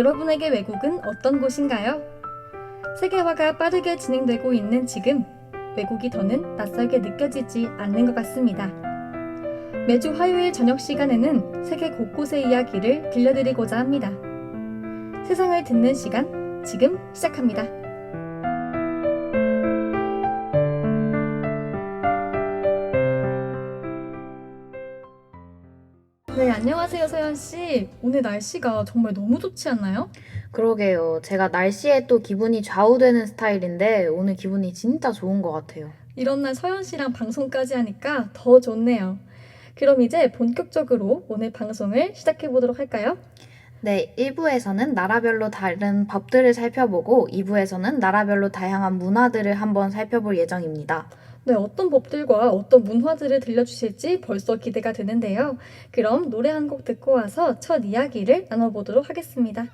여러분에게 외국은 어떤 곳인가요? 세계화가 빠르게 진행되고 있는 지금, 외국이 더는 낯설게 느껴지지 않는 것 같습니다. 매주 화요일 저녁 시간에는 세계 곳곳의 이야기를 들려드리고자 합니다. 세상을 듣는 시간, 지금 시작합니다. 네, 안녕하세요, 서연씨. 오늘 날씨가 정말 너무 좋지 않나요? 그러게요. 제가 날씨에 또 기분이 좌우되는 스타일인데 오늘 기분이 진짜 좋은 것 같아요. 이런 날 서연씨랑 방송까지 하니까 더 좋네요. 그럼 이제 본격적으로 오늘 방송을 시작해 보도록 할까요? 네, 1부에서는 나라별로 다른 법들을 살펴보고 2부에서는 나라별로 다양한 문화들을 한번 살펴볼 예정입니다. 네, 어떤 법들과 어떤 문화들을 들려주실지 벌써 기대가 되는데요. 그럼 노래 한 곡 듣고 와서 첫 이야기를 나눠보도록 하겠습니다.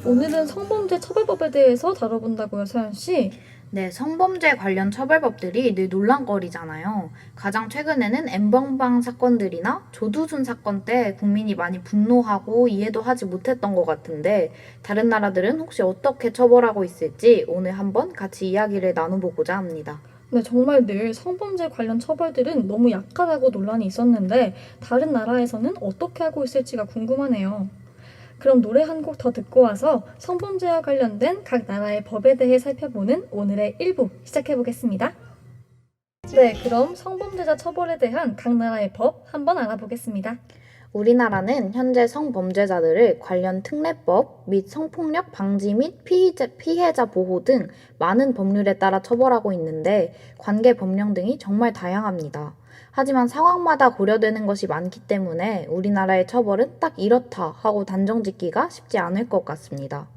오늘은 성범죄 처벌법에 대해서 다뤄본다고요, 서연씨? 네, 성범죄 관련 처벌법들이 늘 논란거리잖아요. 가장 최근에는 엠번방 사건들이나 조두순 사건 때 국민이 많이 분노하고 이해도 하지 못했던 것 같은데 다른 나라들은 혹시 어떻게 처벌하고 있을지 오늘 한번 같이 이야기를 나눠보고자 합니다. 네, 정말 늘 성범죄 관련 처벌들은 너무 약하다고 논란이 있었는데 다른 나라에서는 어떻게 하고 있을지가 궁금하네요. 그럼 노래 한 곡 더 듣고 와서 성범죄와 관련된 각 나라의 법에 대해 살펴보는 오늘의 1부 시작해 보겠습니다. 네, 그럼 성범죄자 처벌에 대한 각 나라의 법 한번 알아보겠습니다. 우리나라는 현재 성범죄자들을 관련 특례법 및 성폭력 방지 및 피해자 보호 등 많은 법률에 따라 처벌하고 있는데 관계 법령 등이 정말 다양합니다. 하지만 상황마다 고려되는 것이 많기 때문에 우리나라의 처벌은 딱 이렇다 하고 단정 짓기가 쉽지 않을 것 같습니다.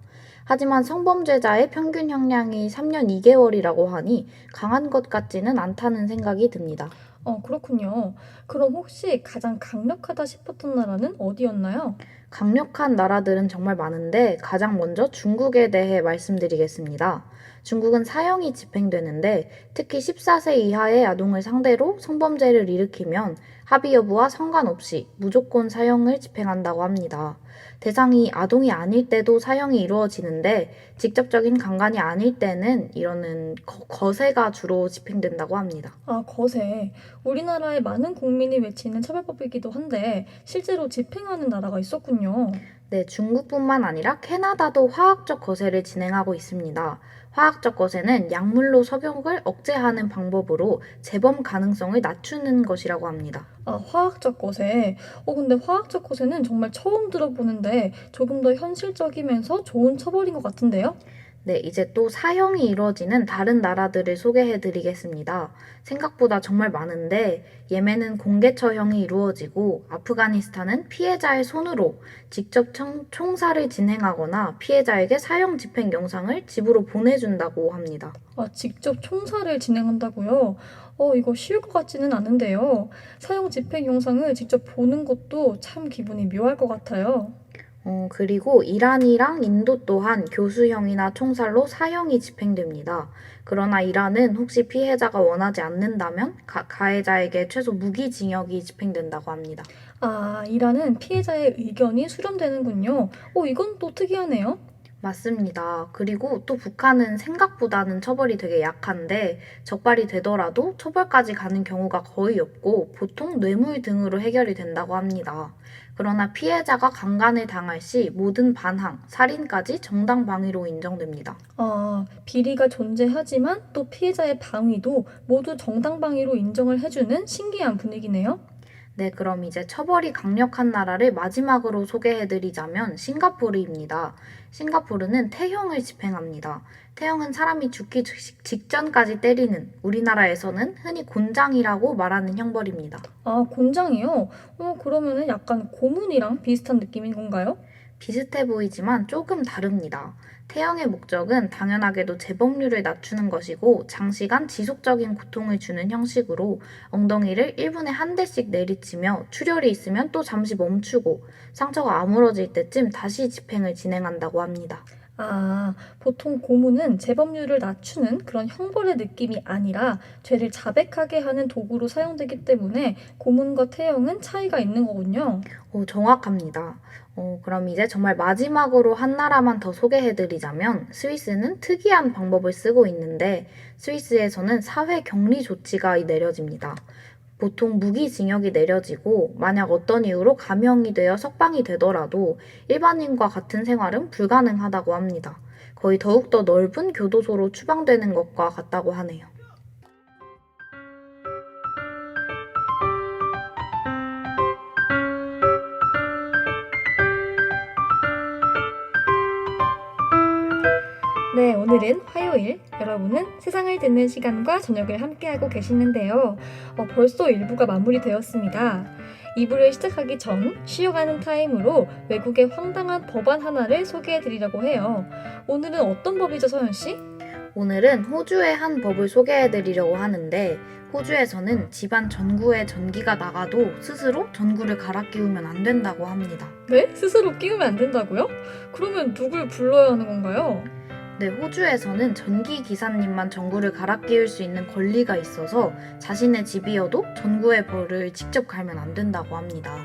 하지만 성범죄자의 평균 형량이 3년 2개월이라고 하니 강한 것 같지는 않다는 생각이 듭니다. 그렇군요. 그럼 혹시 가장 강력하다 싶었던 나라는 어디였나요? 강력한 나라들은 정말 많은데 가장 먼저 중국에 대해 말씀드리겠습니다. 중국은 사형이 집행되는데 특히 14세 이하의 아동을 상대로 성범죄를 일으키면 합의 여부와 상관없이 무조건 사형을 집행한다고 합니다. 대상이 아동이 아닐 때도 사형이 이루어지는데 직접적인 강간이 아닐 때는 이러는 거세가 주로 집행된다고 합니다. 아, 거세. 우리나라의 많은 국민이 외치는 처벌법이기도 한데 실제로 집행하는 나라가 있었군요. 네, 중국뿐만 아니라 캐나다도 화학적 거세를 진행하고 있습니다. 화학적 거세는 약물로 석욕을 억제하는 방법으로 재범 가능성을 낮추는 것이라고 합니다. 아, 화학적 거세. 근데 화학적 거세는 정말 처음 들어보는데 조금 더 현실적이면서 좋은 처벌인 것 같은데요? 네, 이제 또 사형이 이루어지는 다른 나라들을 소개해 드리겠습니다. 생각보다 정말 많은데, 예멘은 공개 처형이 이루어지고, 아프가니스탄은 피해자의 손으로 직접 총살을 진행하거나 피해자에게 사형 집행 영상을 집으로 보내준다고 합니다. 아, 직접 총살을 진행한다고요? 이거 쉬울 것 같지는 않은데요. 사형 집행 영상을 직접 보는 것도 참 기분이 묘할 것 같아요. 그리고 이란이랑 인도 또한 교수형이나 총살로 사형이 집행됩니다. 그러나 이란은 혹시 피해자가 원하지 않는다면 가해자에게 최소 무기징역이 집행된다고 합니다. 아, 이라는 피해자의 의견이 수렴되는군요. 이건 또 특이하네요. 맞습니다. 그리고 또 북한은 생각보다는 처벌이 되게 약한데 적발이 되더라도 처벌까지 가는 경우가 거의 없고 보통 뇌물 등으로 해결이 된다고 합니다. 그러나 피해자가 강간을 당할 시 모든 반항, 살인까지 정당방위로 인정됩니다. 아, 비리가 존재하지만 또 피해자의 방위도 모두 정당방위로 인정을 해주는 신기한 분위기네요. 네, 그럼 이제 처벌이 강력한 나라를 마지막으로 소개해드리자면 싱가포르입니다. 싱가포르는 태형을 집행합니다. 태형은 사람이 죽기 직전까지 때리는 우리나라에서는 흔히 곤장이라고 말하는 형벌입니다. 아, 곤장이요? 그러면은 약간 고문이랑 비슷한 느낌인 건가요? 비슷해 보이지만 조금 다릅니다. 태형의 목적은 당연하게도 재범률을 낮추는 것이고 장시간 지속적인 고통을 주는 형식으로 엉덩이를 1분에 한 대씩 내리치며 출혈이 있으면 또 잠시 멈추고 상처가 아물어질 때쯤 다시 집행을 진행한다고 합니다. 보통 고문은 재범률을 낮추는 그런 형벌의 느낌이 아니라 죄를 자백하게 하는 도구로 사용되기 때문에 고문과 태형은 차이가 있는 거군요. 정확합니다. 그럼 이제 정말 마지막으로 한 나라만 더 소개해드리자면 스위스는 특이한 방법을 쓰고 있는데 스위스에서는 사회 격리 조치가 내려집니다. 보통 무기징역이 내려지고 만약 어떤 이유로 감형이 되어 석방이 되더라도 일반인과 같은 생활은 불가능하다고 합니다. 거의 더욱더 넓은 교도소로 추방되는 것과 같다고 하네요. 네, 오늘은 화요일. 여러분은 세상을 듣는 시간과 저녁을 함께하고 계시는데요. 벌써 1부가 마무리되었습니다. 2부를 시작하기 전 쉬어가는 타임으로 외국의 황당한 법안 하나를 소개해 드리려고 해요. 오늘은 어떤 법이죠, 서연 씨? 오늘은 호주의 한 법을 소개해 드리려고 하는데 호주에서는 집안 전구에 전기가 나가도 스스로 전구를 갈아 끼우면 안 된다고 합니다. 네? 스스로 끼우면 안 된다고요? 그러면 누굴 불러야 하는 건가요? 네, 호주에서는 전기 기사님만 전구를 갈아 끼울 수 있는 권리가 있어서 자신의 집이어도 전구의 벌을 직접 갈면 안 된다고 합니다.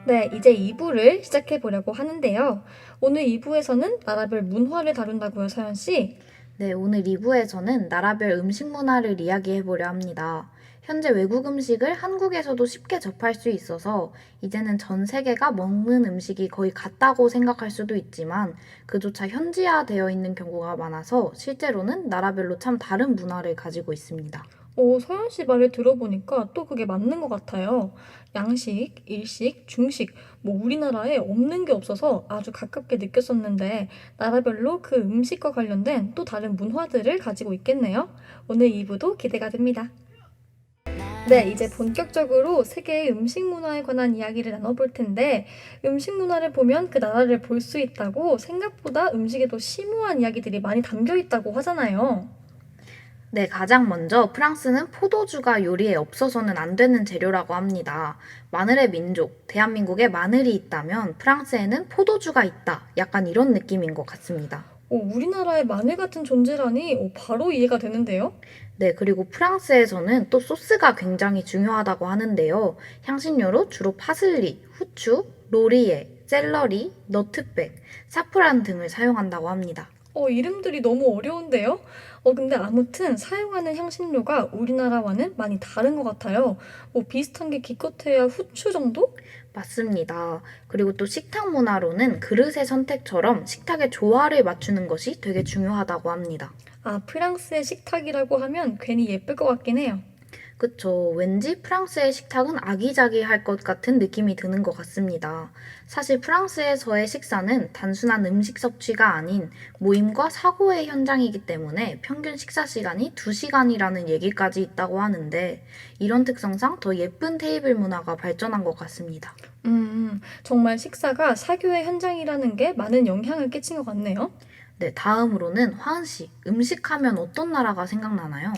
네, 이제 2부를 시작해 보려고 하는데요. 오늘 2부에서는 나라별 문화를 다룬다고요, 서연 씨? 네, 오늘 2부에서는 나라별 음식 문화를 이야기해 보려 합니다. 현재 외국 음식을 한국에서도 쉽게 접할 수 있어서 이제는 전 세계가 먹는 음식이 거의 같다고 생각할 수도 있지만 그조차 현지화되어 있는 경우가 많아서 실제로는 나라별로 참 다른 문화를 가지고 있습니다. 서연 씨 말을 들어보니까 또 그게 맞는 것 같아요. 양식, 일식, 중식, 우리나라에 없는 게 없어서 아주 가깝게 느꼈었는데, 나라별로 그 음식과 관련된 또 다른 문화들을 가지고 있겠네요. 오늘 2부도 기대가 됩니다. 네, 이제 본격적으로 세계의 음식 문화에 관한 이야기를 나눠볼 텐데, 음식 문화를 보면 그 나라를 볼 수 있다고 생각보다 음식에도 심오한 이야기들이 많이 담겨 있다고 하잖아요. 네, 가장 먼저 프랑스는 포도주가 요리에 없어서는 안 되는 재료라고 합니다. 마늘의 민족, 대한민국에 마늘이 있다면 프랑스에는 포도주가 있다. 약간 이런 느낌인 것 같습니다. 우리나라에 마늘 같은 존재라니 바로 이해가 되는데요. 네, 그리고 프랑스에서는 또 소스가 굉장히 중요하다고 하는데요. 향신료로 주로 파슬리, 후추, 로리에, 샐러리, 너트백, 사프란 등을 사용한다고 합니다. 이름들이 너무 어려운데요? 근데 아무튼 사용하는 향신료가 우리나라와는 많이 다른 것 같아요. 비슷한 게 기껏해야 후추 정도? 맞습니다. 그리고 또 식탁 문화로는 그릇의 선택처럼 식탁의 조화를 맞추는 것이 되게 중요하다고 합니다. 프랑스의 식탁이라고 하면 괜히 예쁠 것 같긴 해요. 그쵸. 왠지 프랑스의 식탁은 아기자기할 것 같은 느낌이 드는 것 같습니다. 사실 프랑스에서의 식사는 단순한 음식 섭취가 아닌 모임과 사고의 현장이기 때문에 평균 식사 시간이 2시간이라는 얘기까지 있다고 하는데 이런 특성상 더 예쁜 테이블 문화가 발전한 것 같습니다. 정말 식사가 사교의 현장이라는 게 많은 영향을 끼친 것 같네요. 네, 다음으로는 화은 씨, 음식하면 어떤 나라가 생각나나요?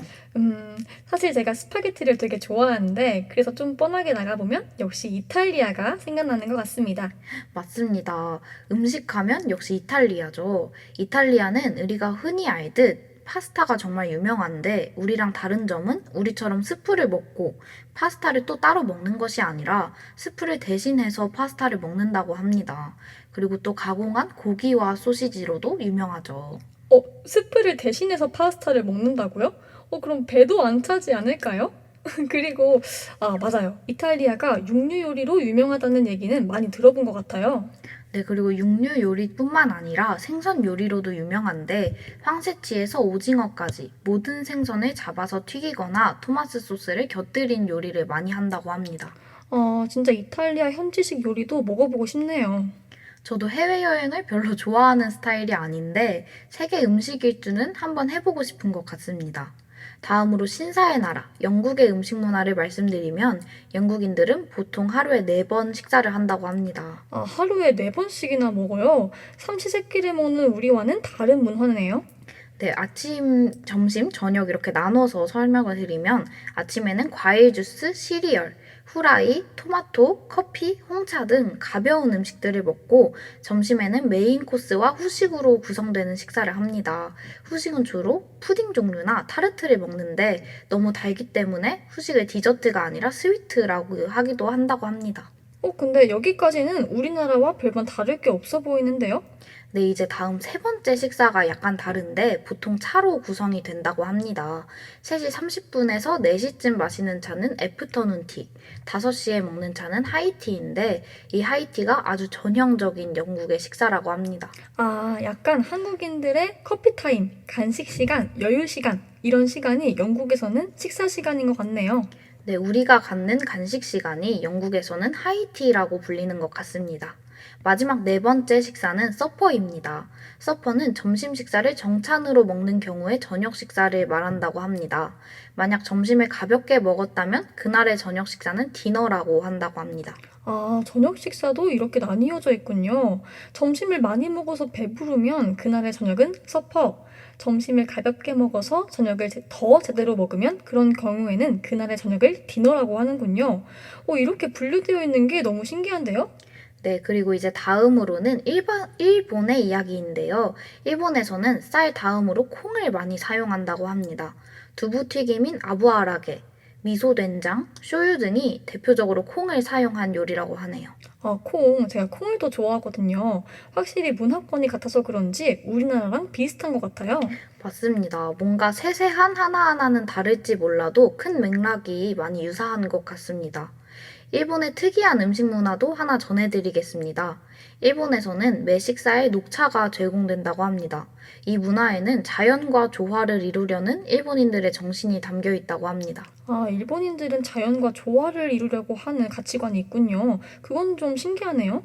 사실 제가 스파게티를 되게 좋아하는데, 그래서 좀 뻔하게 나가보면 역시 이탈리아가 생각나는 것 같습니다. 맞습니다. 음식하면 역시 이탈리아죠. 이탈리아는 우리가 흔히 알듯 파스타가 정말 유명한데 우리랑 다른 점은 우리처럼 스프를 먹고 파스타를 또 따로 먹는 것이 아니라 스프를 대신해서 파스타를 먹는다고 합니다. 그리고 또 가공한 고기와 소시지로도 유명하죠. 스프를 대신해서 파스타를 먹는다고요? 그럼 배도 안 차지 않을까요? 그리고, 맞아요. 이탈리아가 육류 요리로 유명하다는 얘기는 많이 들어본 것 같아요. 네, 그리고 육류 요리뿐만 아니라 생선 요리로도 유명한데 황새치에서 오징어까지 모든 생선을 잡아서 튀기거나 토마스 소스를 곁들인 요리를 많이 한다고 합니다. 진짜 이탈리아 현지식 요리도 먹어보고 싶네요. 저도 해외여행을 별로 좋아하는 스타일이 아닌데 세계 음식 일주는 한번 해보고 싶은 것 같습니다. 다음으로 신사의 나라, 영국의 음식 문화를 말씀드리면 영국인들은 보통 하루에 4번 식사를 한다고 합니다. 하루에 4번씩이나 먹어요. 삼시세끼를 먹는 우리와는 다른 문화네요. 네, 아침, 점심, 저녁 이렇게 나눠서 설명을 드리면 아침에는 과일 주스, 시리얼, 후라이, 토마토, 커피, 홍차 등 가벼운 음식들을 먹고 점심에는 메인 코스와 후식으로 구성되는 식사를 합니다. 후식은 주로 푸딩 종류나 타르트를 먹는데 너무 달기 때문에 후식을 디저트가 아니라 스위트라고 하기도 한다고 합니다. 근데 여기까지는 우리나라와 별반 다를 게 없어 보이는데요? 네, 이제 다음 세 번째 식사가 약간 다른데 보통 차로 구성이 된다고 합니다. 3시 30분에서 4시쯤 마시는 차는 애프터눈 티, 5시에 먹는 차는 하이티인데 이 하이티가 아주 전형적인 영국의 식사라고 합니다. 아, 약간 한국인들의 커피 타임, 간식 시간, 여유 시간, 이런 시간이 영국에서는 식사 시간인 것 같네요. 네, 우리가 갖는 간식 시간이 영국에서는 하이티라고 불리는 것 같습니다. 마지막 네 번째 식사는 서퍼입니다. 서퍼는 점심 식사를 정餐으로 먹는 경우에 저녁 식사를 말한다고 합니다. 만약 점심을 가볍게 먹었다면 그날의 저녁 식사는 디너라고 한다고 합니다. 아, 저녁 식사도 이렇게 나뉘어져 있군요. 점심을 많이 먹어서 배부르면 그날의 저녁은 서퍼, 점심을 가볍게 먹어서 저녁을 더 제대로 먹으면 그런 경우에는 그날의 저녁을 디너라고 하는군요. 이렇게 분류되어 있는 게 너무 신기한데요? 네, 그리고 이제 다음으로는 일본의 이야기인데요. 일본에서는 쌀 다음으로 콩을 많이 사용한다고 합니다. 두부튀김인 아부아라게, 미소된장, 쇼유 등이 대표적으로 콩을 사용한 요리라고 하네요. 아, 제가 콩을 더 좋아하거든요. 확실히 문화권이 같아서 그런지 우리나라랑 비슷한 것 같아요. 맞습니다. 뭔가 세세한 하나하나는 다를지 몰라도 큰 맥락이 많이 유사한 것 같습니다. 일본의 특이한 음식 문화도 하나 전해드리겠습니다. 일본에서는 매 식사에 녹차가 제공된다고 합니다. 이 문화에는 자연과 조화를 이루려는 일본인들의 정신이 담겨 있다고 합니다. 아, 일본인들은 자연과 조화를 이루려고 하는 가치관이 있군요. 그건 좀 신기하네요.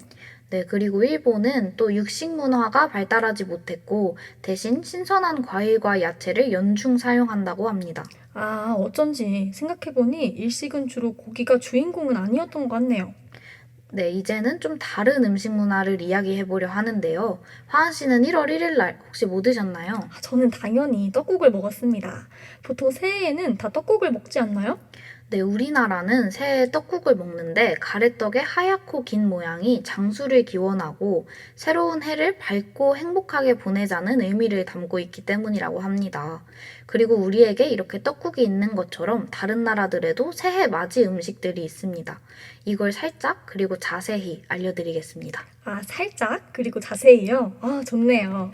네, 그리고 일본은 또 육식 문화가 발달하지 못했고 대신 신선한 과일과 야채를 연중 사용한다고 합니다. 아, 어쩐지 생각해보니 일식은 주로 고기가 주인공은 아니었던 것 같네요. 네, 이제는 좀 다른 음식 문화를 이야기해 보려 하는데요. 화한 씨는 1월 1일 날 혹시 뭐 드셨나요? 아, 저는 당연히 떡국을 먹었습니다. 보통 새해에는 다 떡국을 먹지 않나요? 네, 우리나라는 새해 떡국을 먹는데 가래떡의 하얗고 긴 모양이 장수를 기원하고 새로운 해를 밝고 행복하게 보내자는 의미를 담고 있기 때문이라고 합니다. 그리고 우리에게 이렇게 떡국이 있는 것처럼 다른 나라들에도 새해 맞이 음식들이 있습니다. 이걸 살짝 그리고 자세히 알려드리겠습니다. 아, 살짝, 그리고 자세히요? 아, 좋네요.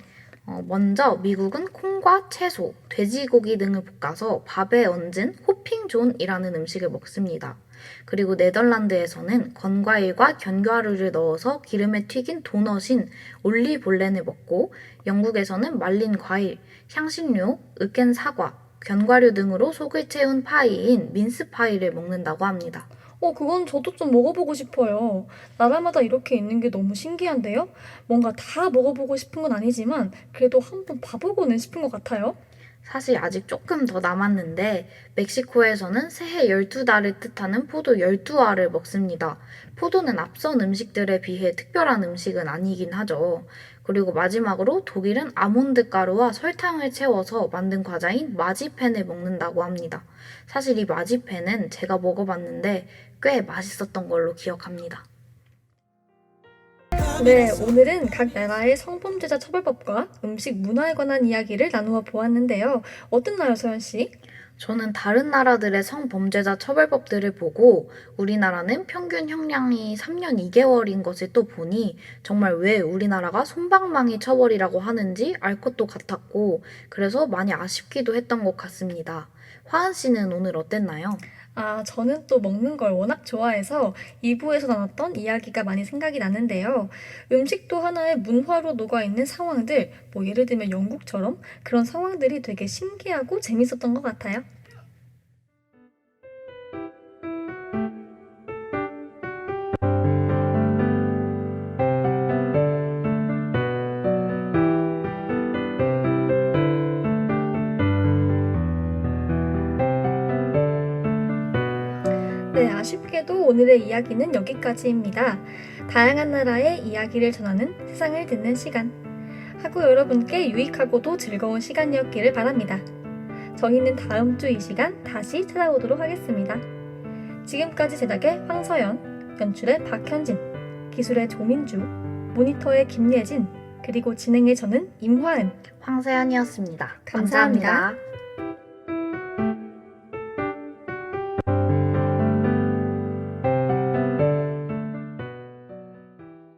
먼저 미국은 콩과 채소, 돼지고기 등을 볶아서 밥에 얹은 호핑존이라는 음식을 먹습니다. 그리고 네덜란드에서는 건과일과 견과류를 넣어서 기름에 튀긴 도넛인 올리볼렌을 먹고 영국에서는 말린 과일, 향신료, 으깬 사과, 견과류 등으로 속을 채운 파이인 민스파이를 먹는다고 합니다. 그건 저도 좀 먹어보고 싶어요. 나라마다 이렇게 있는 게 너무 신기한데요? 뭔가 다 먹어보고 싶은 건 아니지만, 그래도 한번 봐보고는 싶은 것 같아요. 사실 아직 조금 더 남았는데 멕시코에서는 새해 12달을 뜻하는 포도 12알을 먹습니다. 포도는 앞선 음식들에 비해 특별한 음식은 아니긴 하죠. 그리고 마지막으로 독일은 아몬드 가루와 설탕을 채워서 만든 과자인 마지펜을 먹는다고 합니다. 사실 이 마지펜은 제가 먹어봤는데 꽤 맛있었던 걸로 기억합니다. 네, 오늘은 각 나라의 성범죄자 처벌법과 음식 문화에 관한 이야기를 나누어 보았는데요. 어땠나요, 서연 씨? 저는 다른 나라들의 성범죄자 처벌법들을 보고 우리나라는 평균 형량이 3년 2개월인 것을 또 보니 정말 왜 우리나라가 솜방망이 처벌이라고 하는지 알 것도 같았고 그래서 많이 아쉽기도 했던 것 같습니다. 화은 씨는 오늘 어땠나요? 아, 저는 또 먹는 걸 워낙 좋아해서 2부에서 나눴던 이야기가 많이 생각이 나는데요. 음식도 하나의 문화로 녹아있는 상황들, 뭐 예를 들면 영국처럼 그런 상황들이 되게 신기하고 재밌었던 것 같아요. 네, 아쉽게도 오늘의 이야기는 여기까지입니다. 다양한 나라의 이야기를 전하는 세상을 듣는 시간. 하고 여러분께 유익하고도 즐거운 시간이었기를 바랍니다. 저희는 다음 주 이 시간 다시 찾아오도록 하겠습니다. 지금까지 제작의 황서연, 연출의 박현진, 기술의 조민주, 모니터의 김예진, 그리고 진행의 저는 임화은. 황세연이었습니다. 감사합니다. 감사합니다.